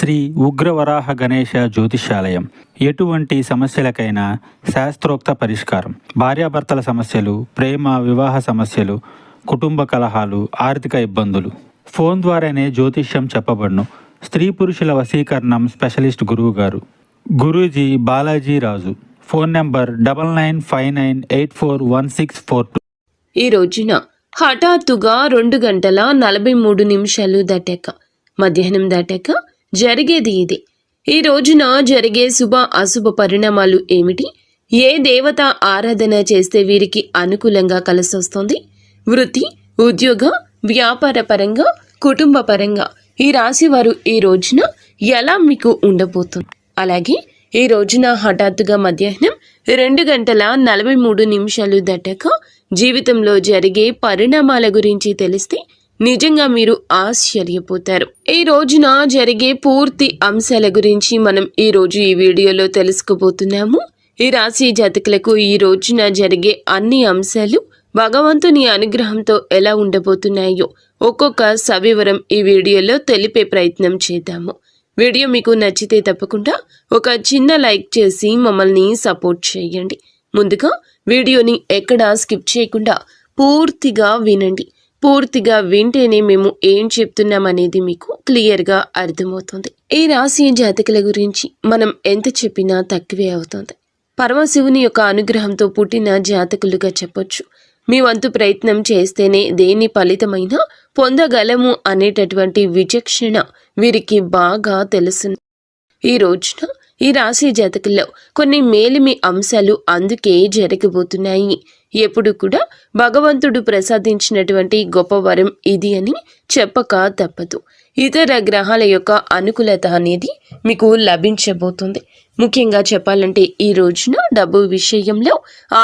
శ్రీ ఉగ్రవరాహ గణేశ జ్యోతిష్యాలయం. ఎటువంటి సమస్యలకైనా శాస్త్రోక్త పరిష్కారం. భార్యాభర్తల సమస్యలు, ప్రేమ వివాహ సమస్యలు, కుటుంబ కలహాలు, ఆర్థిక ఇబ్బందులు ఫోన్ ద్వారానే జ్యోతిష్యం చెప్పబడును. స్త్రీ పురుషుల వశీకరణం స్పెషలిస్ట్ గురువు గారు గురూజీ బాలాజీ రాజు. Phone number 9959841642. ఈ రోజున హఠాత్తుగా 2:43 దాటాక మధ్యాహ్నం దాటాక జరిగేది ఇది. ఈ రోజున జరిగే శుభ అశుభ పరిణామాలు ఏమిటి? ఏ దేవత ఆరాధన చేస్తే వీరికి అనుకూలంగా కలిసొస్తుంది? వృత్తి, ఉద్యోగ, వ్యాపార పరంగా, కుటుంబ పరంగా ఈ రాశి వారు ఈ రోజున ఎలా మీకు ఉండబోతుంది? అలాగే ఈ రోజున హఠాత్తుగా మధ్యాహ్నం 2:43 దాటాక జీవితంలో జరిగే పరిణామాల గురించి తెలిస్తే నిజంగా మీరు ఆశ్చర్యపోతారు. ఈ రోజున జరిగే పూర్తి అంశాల గురించి మనం ఈ రోజు ఈ వీడియోలో తెలుసుకోబోతున్నాము. ఈ రాశి జాతకులకు ఈ రోజున జరిగే అన్ని అంశాలు భగవంతుని అనుగ్రహంతో ఎలా ఉండబోతున్నాయో ఒక్కొక్క సవివరం ఈ వీడియోలో తెలిపే ప్రయత్నం చేద్దాము. వీడియో మీకు నచ్చితే తప్పకుండా ఒక చిన్న లైక్ చేసి మమ్మల్ని సపోర్ట్ చేయండి. ముందుగా వీడియోని ఎక్కడా స్కిప్ చేయకుండా పూర్తిగా వినండి. పూర్తిగా వింటేనే మేము ఏం చెప్తున్నామనేది మీకు క్లియర్గా అర్థమవుతుంది. ఈ రాశి జాతకుల గురించి మనం ఎంత చెప్పినా తక్కువే అవుతుంది. పరమశివుని యొక్క అనుగ్రహంతో పుట్టిన జాతకులుగా చెప్పొచ్చు. మీ వంతు ప్రయత్నం చేస్తేనే దేని ఫలితమైనా పొందగలము అనేటటువంటి విచక్షణ వీరికి బాగా తెలుసు. ఈ రోజున ఈ రాశి జాతకుల్లో కొన్ని మేలిమి అంశాలు అందుకే జరగబోతున్నాయి. ఎప్పుడు కూడా భగవంతుడు ప్రసాదించినటువంటి గొప్ప వరం ఇది అని చెప్పక తప్పదు. ఇతర గ్రహాల యొక్క అనుకూలత అనేది మీకు లభించబోతుంది. ముఖ్యంగా చెప్పాలంటే ఈ రోజున డబ్బు విషయంలో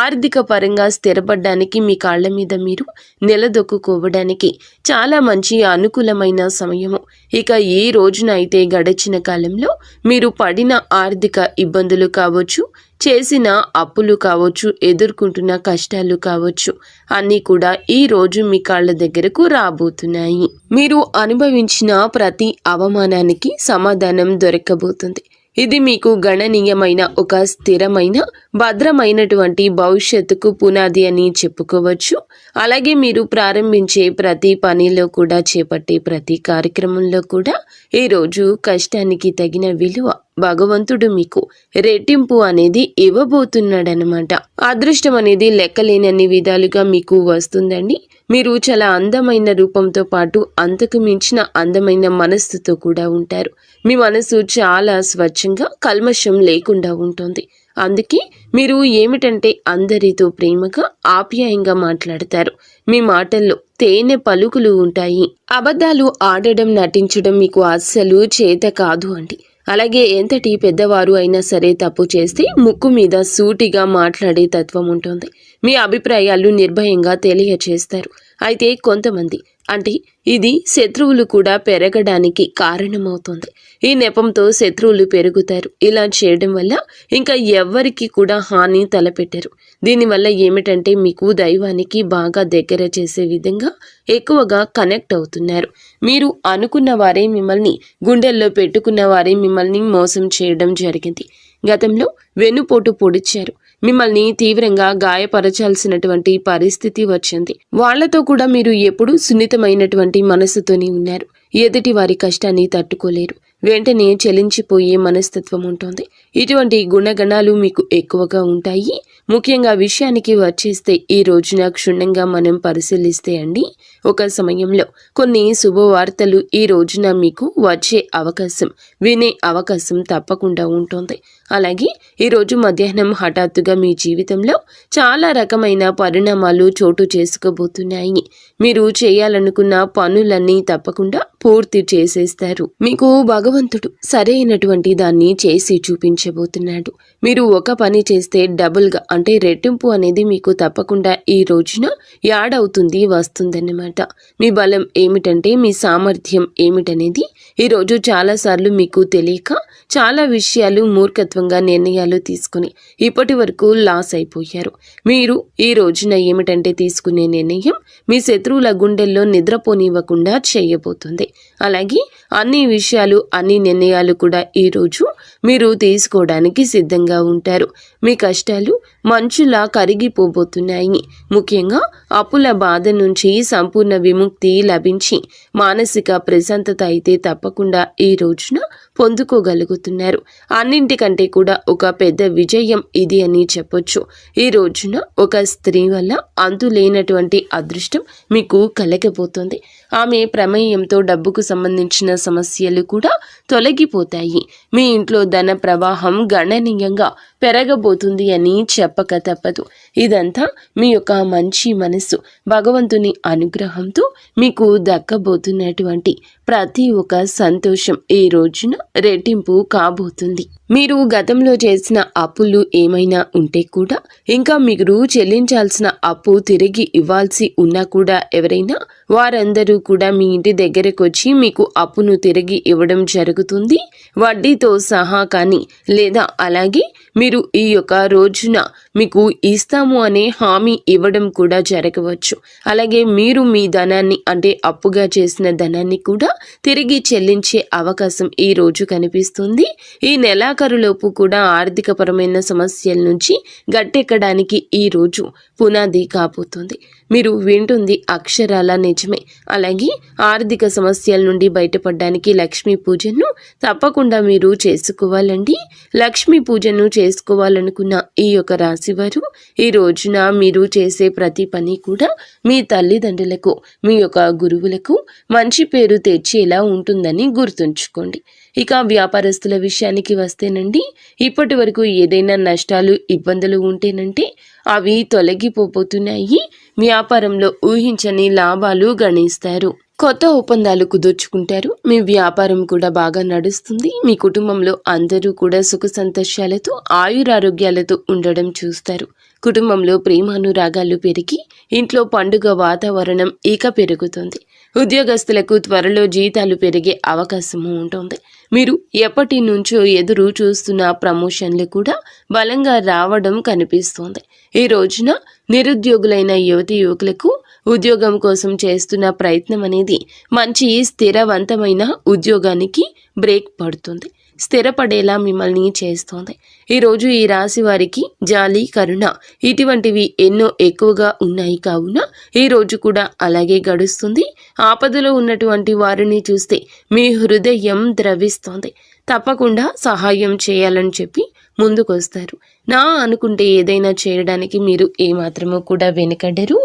ఆర్థిక పరంగా స్థిరపడడానికి, మీ కాళ్ల మీద మీరు నిలదొక్కుకోవడానికి చాలా మంచి అనుకూలమైన సమయము. ఇక ఈ రోజున అయితే గడిచిన కాలంలో మీరు పడిన ఆర్థిక ఇబ్బందులు కావచ్చు, చేసిన అప్పులు కావచ్చు, ఎదుర్కొంటున్న కష్టాలు కావచ్చు, అన్నీ కూడా ఈ రోజు మీ కాళ్ళ దగ్గరకు రాబోతున్నాయి. మీరు అనుభవించిన ప్రతి అవమానానికి సమాధానం దొరకబోతుంది. ఇది మీకు గణనీయమైన ఒక స్థిరమైన భద్రమైనటువంటి భవిష్యత్తుకు పునాది అని చెప్పుకోవచ్చు. అలాగే మీరు ప్రారంభించే ప్రతి పనిలో కూడా, చేపట్టే ప్రతి కార్యక్రమంలో కూడా ఈరోజు కష్టానికి తగిన విలువ భగవంతుడు మీకు రెట్టింపు అనేది ఇవ్వబోతున్నాడనమాట. అదృష్టం అనేది లెక్కలేనన్ని విధాలుగా మీకు వస్తుందండి. మీరు చాలా అందమైన రూపంతో పాటు అంతకు మించిన అందమైన మనస్సుతో కూడా ఉంటారు. మీ మనసు చాలా స్వచ్ఛంగా, కల్మషం లేకుండా ఉంటుంది. అందుకే మీరు ఏమిటంటే అందరితో ప్రేమగా, ఆప్యాయంగా మాట్లాడతారు. మీ మాటల్లో తేనె పలుకులు ఉంటాయి. అబద్ధాలు ఆడడం, నటించడం మీకు అస్సలు చేత కాదు అండి. అలాగే ఎంతటి పెద్దవారు అయినా సరే తప్పు చేస్తే ముక్కు మీద సూటిగా మాట్లాడే తత్వం ఉంటుంది. మీ అభిప్రాయాలు నిర్భయంగా తెలియచేస్తారు. అయితే కొంతమంది, అంటే ఇది శత్రువులు కూడా పెరగడానికి కారణమవుతుంది. ఈ నెపంతో శత్రువులు పెరుగుతారు. ఇలా చేయడం వల్ల ఇంకా ఎవ్వరికి కూడా హాని తలపెట్టరు. దీనివల్ల ఏమిటంటే మీకు దైవానికి బాగా దగ్గర చేసే విధంగా ఎక్కువగా కనెక్ట్ అవుతున్నారు. మీరు అనుకున్న వారే మిమ్మల్ని, గుండెల్లో పెట్టుకున్న వారే మిమ్మల్ని మోసం చేయడం జరిగింది. గతంలో వెన్నుపోటు పొడిచారు. మిమ్మల్ని తీవ్రంగా గాయపరచాల్సినటువంటి పరిస్థితి వచ్చింది. వాళ్లతో కూడా మీరు ఎప్పుడు సున్నితమైనటువంటి మనసుతోనే ఉన్నారు. ఎదుటి వారి కష్టాన్ని తట్టుకోలేరు. వెంటనే చలించిపోయే మనస్తత్వం ఉంటుంది. ఇటువంటి గుణగణాలు మీకు ఎక్కువగా ఉంటాయి. ముఖ్యంగా విషయానికి వచ్చేస్తే ఈ రోజున క్షుణ్ణంగా మనం పరిశీలిస్తే అండి, ఒక సమయంలో కొన్ని శుభవార్తలు ఈ రోజున మీకు వచ్చే అవకాశం, వినే అవకాశం తప్పకుండా ఉంటుంది. అలాగే ఈరోజు మధ్యాహ్నం హఠాత్తుగా మీ జీవితంలో చాలా రకమైన పరిణామాలు చోటు చేసుకోబోతున్నాయి. మీరు చేయాలనుకున్న పనులన్నీ తప్పకుండా పూర్తి చేసేస్తారు. మీకు భగవంతుడు సరైనటువంటి దాన్ని చేసి చూపించబోతున్నాడు. మీరు ఒక పని చేస్తే డబుల్గా, అంటే రెట్టింపు అనేది మీకు తప్పకుండా ఈ రోజున యాడ్ అవుతుంది, వస్తుందన్నమాట. మీ బలం ఏమిటంటే, మీ సామర్థ్యం ఏమిటనేది ఈరోజు చాలాసార్లు మీకు తెలియక చాలా విషయాలు మూర్ఖత్వం అమాయకత్వంగా నిర్ణయాలు తీసుకుని ఇప్పటి వరకు లాస్ అయిపోయారు. మీరు ఈ రోజున ఏమిటంటే తీసుకునే నిర్ణయం మీ శత్రువుల గుండెల్లో నిద్రపోనివ్వకుండా చేయబోతుంది. అలాగే అన్ని విషయాలు, అన్ని నిర్ణయాలు కూడా ఈరోజు మీరు తీసుకోవడానికి సిద్ధంగా ఉంటారు. మీ కష్టాలు మంచులా కరిగిపోబోతున్నాయి. ముఖ్యంగా అప్పుల బాధ నుంచి సంపూర్ణ విముక్తి లభించి మానసిక ప్రశాంతత అయితే తప్పకుండా ఈ రోజున పొందుకోగలుగుతున్నారు. అన్నింటికంటే కూడా ఒక పెద్ద విజయం ఇది అని చెప్పొచ్చు. ఈ రోజున ఒక స్త్రీ వల్ల అంతులేనటువంటి అదృష్టం మీకు కలగబోతోంది. ఆమె ప్రమేయంతో డబ్బుకు సంబంధించిన సమస్యలు కూడా తొలగిపోతాయి. మీ ఇంట్లో ధన ప్రవాహం గణనీయంగా పెరగబోతుంది అని చెప్పక తప్పదు. ఇదంతా మీ యొక్క మంచి మనస్సు, భగవంతుని అనుగ్రహంతో మీకు దక్కబోతున్నటువంటి ప్రతి ఒక్క సంతోషం ఈ రోజున రెట్టింపు కాబోతుంది. మీరు గతంలో చేసిన అప్పులు ఏమైనా ఉంటే కూడా, ఇంకా మీరు చెల్లించాల్సిన అప్పు తిరిగి ఇవ్వాల్సి ఉన్నా కూడా ఎవరైనా, వారందరూ కూడా మీ ఇంటి దగ్గరకు వచ్చి మీకు అప్పును తిరిగి ఇవ్వడం జరుగుతుంది, వడ్డీతో సహా. కానీ లేదా అలాగే మీరు ఈ యొక్క రోజున మీకు ఇస్తాము అనే హామీ ఇవ్వడం కూడా జరగవచ్చు. అలాగే మీరు మీ ధనాన్ని, అంటే అప్పుగా చేసిన ధనాన్ని కూడా తిరిగి చెల్లించే అవకాశం ఈ రోజు కనిపిస్తుంది. ఈ నెలాఖరులోపు కూడా ఆర్థికపరమైన సమస్యల నుంచి గట్టెక్కడానికి ఈ రోజు పునాది కాబోతుంది. మీరు వింటుంది అక్షరాల నిజమే. అలాగే ఆర్థిక సమస్యల నుండి బయటపడడానికి లక్ష్మీ పూజను తప్పకుండా మీరు చేసుకోవాలండి. లక్ష్మీ పూజను చేసుకోవాలనుకున్న ఈ యొక్క రాశి వారు ఈ రోజున మీరు చేసే ప్రతి పని కూడా మీ తల్లిదండ్రులకు, మీ యొక్క గురువులకు మంచి పేరు తెచ్చేలా ఉంటుందని గుర్తుంచుకోండి. ఇక వ్యాపారస్తుల విషయానికి వస్తేనండి, ఇప్పటి వరకు ఏదైనా నష్టాలు, ఇబ్బందులు ఉంటేనంటే అవి తొలగిపోతున్నాయి. వ్యాపారంలో ఊహించని లాభాలు గణిస్తారు. కొత్త ఒప్పందాలు కుదుర్చుకుంటారు. మీ వ్యాపారం కూడా బాగా నడుస్తుంది. మీ కుటుంబంలో అందరూ కూడా సుఖ సంతోషాలతో, ఆయురారోగ్యాలతో ఉండడం చూస్తారు. కుటుంబంలో ప్రేమానురాగాలు పెరిగి ఇంట్లో పండుగ వాతావరణం ఇక పెరుగుతుంది. ఉద్యోగస్తులకు త్వరలో జీతాలు పెరిగే అవకాశము ఉంటుంది. మీరు ఎప్పటి నుంచో ఎదురు చూస్తున్న ప్రమోషన్లు కూడా బలంగా రావడం కనిపిస్తోంది. ఈ రోజున నిరుద్యోగులైన యువతి యువకులకు ఉద్యోగం కోసం చేస్తున్న ప్రయత్నం అనేది మంచి స్థిరవంతమైన ఉద్యోగానికి బ్రేక్ పడుతుంది, స్థిరపడేలా మిమ్మల్ని చేస్తోంది. ఈరోజు ఈ రాశి వారికి జాలి, కరుణ ఇటువంటివి ఎన్నో ఎక్కువగా ఉన్నాయి. కావున ఈ రోజు కూడా అలాగే గడుస్తుంది. ఆపదలో ఉన్నటువంటి వారిని చూస్తే మీ హృదయం ద్రవిస్తోంది. తప్పకుండా సహాయం చేయాలని చెప్పి ముందుకొస్తారు. నా అనుకుంటే ఏదైనా చేయడానికి మీరు ఏమాత్రమూ కూడా వెనకడరు.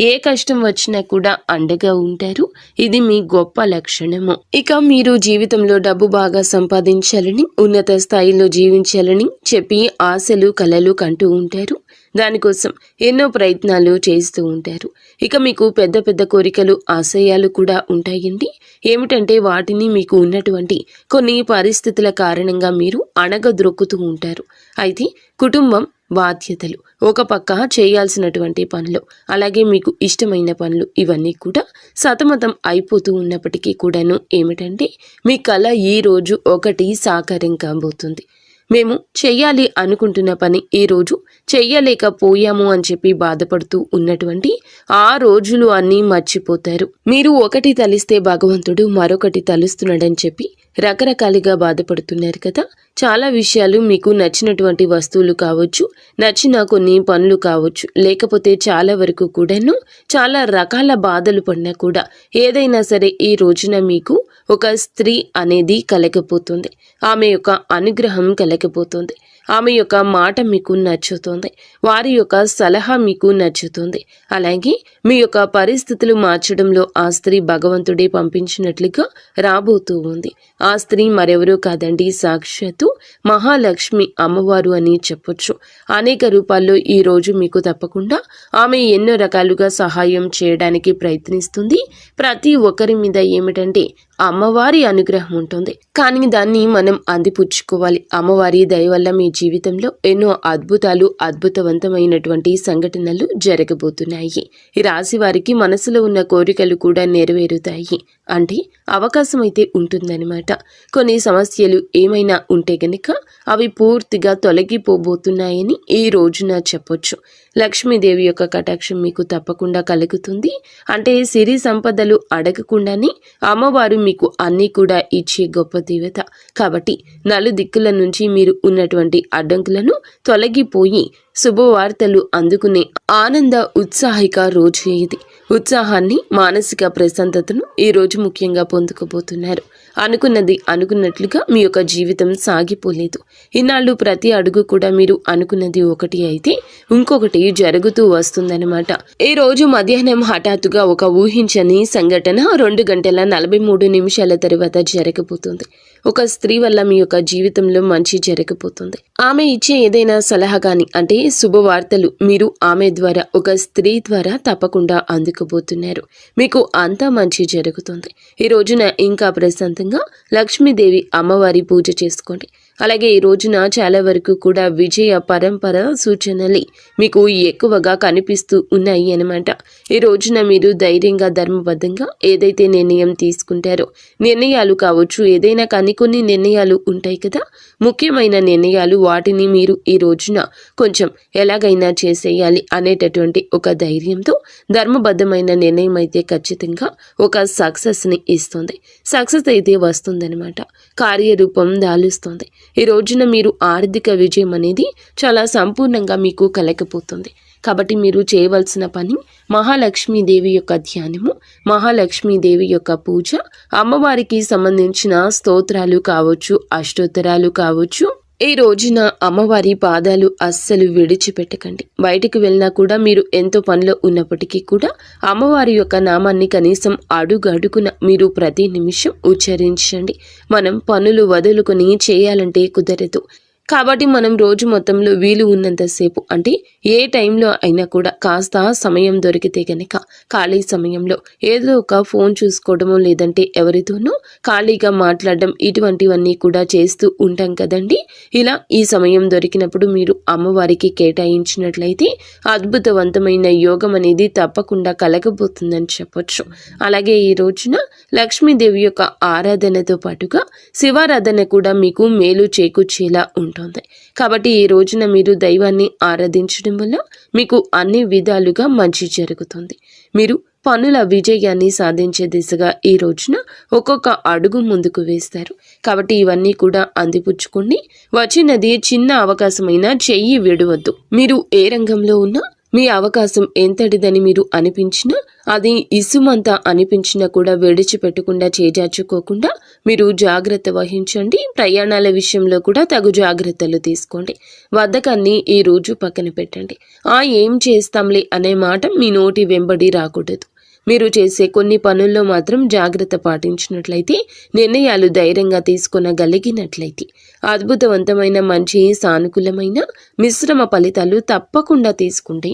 ఏ కష్టం వచ్చినా కూడా అండగా ఉంటారు. ఇది మీ గొప్ప లక్షణము. ఇక మీరు జీవితంలో డబ్బు బాగా సంపాదించాలని, ఉన్నత స్థాయిలో జీవించాలని చెప్పి ఆశలు, కలలు కంటూ ఉంటారు. దానికోసం ఎన్నో ప్రయత్నాలు చేస్తూ ఉంటారు. ఇక మీకు పెద్ద పెద్ద కోరికలు, ఆశయాలు కూడా ఉంటాయండి. ఏమిటంటే వాటిని మీకు ఉన్నటువంటి కొన్ని పరిస్థితుల కారణంగా మీరు అణగద్రొక్కుతూ ఉంటారు. అయితే కుటుంబం, బాధ్యతలు, ఒక పక్క చేయాల్సినటువంటి పనులు, అలాగే మీకు ఇష్టమైన పనులు, ఇవన్నీ కూడా సతమతం అయిపోతూ ఉన్నప్పటికీ కూడాను ఏమిటంటే మీ కళ ఈ రోజు ఒకటి సాకారం కాబోతుంది. మేము చెయ్యాలి అనుకుంటున్న పని ఈరోజు చెయ్యలేకపోయాము అని చెప్పి బాధపడుతూ ఉన్నటువంటి ఆ రోజులు అన్నీ మర్చిపోతారు. మీరు ఒకటి తలిస్తే భగవంతుడు మరొకటి తలుస్తున్నాడని చెప్పి రకరకాలుగా బాధపడుతున్నారు కదా. చాలా విషయాలు, మీకు నచ్చినటువంటి వస్తువులు కావచ్చు, నచ్చిన కొన్ని పనులు కావచ్చు, లేకపోతే చాలా వరకు కూడాను చాలా రకాల బాధలు పడినా కూడా ఏదైనా సరే ఈ రోజున మీకు ఒక స్త్రీ అనేది కలగపోతుంది. ఆమె యొక్క అనుగ్రహం కలగపోతుంది. ఆమె యొక్క మాట మీకు నచ్చుతుంది. వారి యొక్క సలహా మీకు నచ్చుతుంది. అలాగే మీ యొక్క పరిస్థితులు మార్చడంలో ఆ స్త్రీ భగవంతుడే పంపించినట్లుగా రాబోతూ ఉంది. ఆ స్త్రీ మరెవరూ కాదండి, సాక్షాత్తు మహాలక్ష్మి అమ్మవారు అని చెప్పొచ్చు. అనేక రూపాల్లో ఈ రోజు మీకు తప్పకుండా ఆమె ఎన్నో రకాలుగా సహాయం చేయడానికి ప్రయత్నిస్తుంది. ప్రతి ఒక్కరి మీద ఏమిటంటే అమ్మవారి అనుగ్రహం ఉంటుంది. కానీ దాన్ని మనం అందిపుచ్చుకోవాలి. అమ్మవారి దయ వల్ల మీ జీవితంలో ఎన్నో అద్భుతవంతమైనటువంటి సంఘటనలు జరగబోతున్నాయి. ఈ రాశి వారికి మనసులో ఉన్న కోరికలు కూడా నెరవేరుతాయి. అంటే అవకాశం అయితే ఉంటుందన్నమాట. కొన్ని సమస్యలు ఏమైనా ఉంటే గనుక అవి పూర్తిగా తొలగిపోబోతున్నాయని ఈ రోజున చెప్పొచ్చు. లక్ష్మీదేవి యొక్క కటాక్షం మీకు తప్పకుండా కలుగుతుంది. అంటే సిరి సంపదలు అడగకుండానే అమ్మవారు మీకు అన్నీ కూడా ఇచ్చే గొప్ప దేవత. కాబట్టి నలుదిక్కుల నుంచి మీరు ఉన్నటువంటి అడ్డంకులను తొలగిపోయి శుభవార్తలు అందుకునే ఆనంద ఉత్సాహిక రోజు ఇది. ఉత్సాహాన్ని, మానసిక ప్రశాంతతను ఈ రోజు ముఖ్యంగా పొందుకోబోతున్నారు. అనుకున్నది అనుకున్నట్లుగా మీ యొక్క జీవితం సాగిపోలేదు. ఇన్నాళ్ళు ప్రతి అడుగు కూడా మీరు అనుకున్నది ఒకటి అయితే ఇంకొకటి జరుగుతూ వస్తుందన్నమాట. ఈ రోజు మధ్యాహ్నం హఠాత్తుగా ఒక ఊహించని సంఘటన 2:43 తర్వాత జరగబోతుంది. ఒక స్త్రీ వల్ల మీ యొక్క జీవితంలో మంచి జరగబోతుంది. ఆమె ఇచ్చే ఏదైనా సలహా కానీ, అంటే శుభవార్తలు మీరు ఆమె ద్వారా, ఒక స్త్రీ ద్వారా తప్పకుండా అందుకోబోతున్నారు. మీకు అంతా మంచి జరుగుతుంది. ఈ రోజున ఇంకా ప్రశాంతంగా లక్ష్మీదేవి అమ్మవారి పూజ చేసుకోండి. అలాగే ఈ రోజున చాలా వరకు కూడా విజయ పరంపర సూచనలు మీకు ఎక్కువగా కనిపిస్తూ ఉన్నాయి అన్నమాట. ఈ రోజున మీరు ధైర్యంగా, ధర్మబద్ధంగా ఏదైతే నిర్ణయం తీసుకుంటారో, నిర్ణయాలు కావచ్చు, ఏదైనా కానీ కొన్ని నిర్ణయాలు ఉంటాయి కదా, ముఖ్యమైన నిర్ణయాలు, వాటిని మీరు ఈ రోజున కొంచెం ఎలాగైనా చేసేయాలి అనేటటువంటి ఒక ధైర్యంతో ధర్మబద్ధమైన నిర్ణయం అయితే ఖచ్చితంగా ఒక సక్సెస్ని ఇస్తుంది. సక్సెస్ అయితే వస్తుందన్నమాట. కార్యరూపం దాలుస్తుంది. ఈ రోజున మీరు ఆర్థిక విజయం అనేది చాలా సంపూర్ణంగా మీకు కలగబోతుంది. కాబట్టి మీరు చేయవలసిన పని మహాలక్ష్మీదేవి యొక్క ధ్యానము, మహాలక్ష్మీదేవి యొక్క పూజ, అమ్మవారికి సంబంధించిన స్తోత్రాలు కావచ్చు, అష్టోత్తరాలు కావచ్చు. ఈ రోజున అమ్మవారి పాదాలు అస్సలు విడిచిపెట్టకండి. బయటికి వెళ్ళినా కూడా మీరు ఎంతో పనిలో ఉన్నప్పటికీ కూడా అమ్మవారి యొక్క నామాన్ని కనీసం అడుగడుగున మీరు ప్రతి నిమిషం ఉచ్చరించండి. మనం పనులు వదులుకొని చేయాలంటే కుదరదు. కాబట్టి మనం రోజు మొత్తంలో వీలు ఉన్నంతసేపు, అంటే ఏ టైంలో అయినా కూడా కాస్త సమయం దొరికితే గనక ఖాళీ సమయంలో ఏదో ఒక ఫోన్ చూసుకోవడము, లేదంటే ఎవరితోనూ ఖాళీగా మాట్లాడడం, ఇటువంటివన్నీ కూడా చేస్తూ ఉంటాం కదండి. ఇలా ఈ సమయం దొరికినప్పుడు మీరు అమ్మవారికి కేటాయించినట్లయితే అద్భుతవంతమైన యోగం అనేది తప్పకుండా కలగబోతుందని చెప్పొచ్చు. అలాగే ఈ రోజున లక్ష్మీదేవి యొక్క ఆరాధనతో పాటుగా శివారాధన కూడా మీకు మేలు చేకూర్చేలా ఉంటుంది. కాబట్టి ఈ రోజున మీరు దైవాన్ని ఆరాధించడం వల్ల మీకు అన్ని విధాలుగా మంచి జరుగుతుంది. మీరు పనుల విజయాన్ని సాధించే దిశగా ఈ రోజున ఒక్కొక్క అడుగు ముందుకు వేస్తారు. కాబట్టి ఇవన్నీ కూడా అందిపుచ్చుకోండి. వచ్చినది చిన్న అవకాశమైనా చెయ్యి విడవద్దు. మీరు ఏ రంగంలో ఉన్నా మీ అవకాశం ఎంతటిదని మీరు అనిపించినా, అది ఇసుమంతా అనిపించినా కూడా విడిచిపెట్టకుండా, చేజార్చుకోకుండా మీరు జాగ్రత్త వహించండి. ప్రయాణాల విషయంలో కూడా తగు జాగ్రత్తలు తీసుకోండి. బద్ధకాన్ని ఈ రోజు పక్కన పెట్టండి. ఏం చేస్తాంలే అనే మాట మీ నోటి వెంబడి రాకూడదు. మీరు చేసే కొన్ని పనుల్లో మాత్రం జాగ్రత్త పాటించినట్లయితే, నిర్ణయాలు ధైర్యంగా తీసుకొనగలిగినట్లయితే అద్భుతవంతమైన, మంచి, సానుకూలమైన మిశ్రమ ఫలితాలు తప్పకుండా తీసుకుంటే,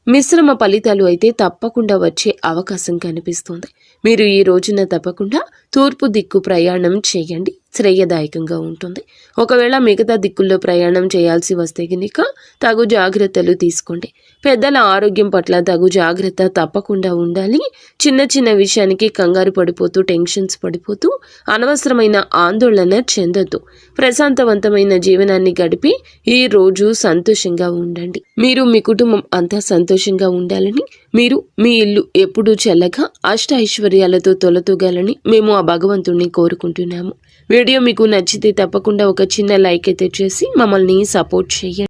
మిశ్రమ ఫలితాలు అయితే తప్పకుండా వచ్చే అవకాశం కనిపిస్తుంది. మీరు ఈ రోజున తప్పకుండా తూర్పు దిక్కు ప్రయాణం చేయండి. శ్రేయదాయకంగా ఉంటుంది. ఒకవేళ మిగతా దిక్కుల్లో ప్రయాణం చేయాల్సి వస్తే కనుక తగు జాగ్రత్తలు తీసుకోండి. పెద్దల ఆరోగ్యం పట్ల తగు జాగ్రత్త తప్పకుండా ఉండాలి. చిన్న చిన్న విషయానికి కంగారు పడిపోతూ, టెన్షన్స్ పడిపోతూ అనవసరమైన ఆందోళన చెందొద్దు. ప్రశాంతవంతమైన జీవనాన్ని గడిపి ఈ రోజు సంతోషంగా ఉండండి. మీరు మీ కుటుంబం అంతా సంతోషంగా ఉండాలని, మీరు మీ ఇల్లు ఎప్పుడూ చల్లగా అష్ట ఐశ్వర్యాలతో తొలతూగాలని మేము ఆ భగవంతుణ్ణి కోరుకుంటున్నాము. వీడియో మీకు నచ్చితే తప్పకుండా ఒక చిన్న లైక్ అయితే చేసి మమ్మల్ని సపోర్ట్ చేయండి.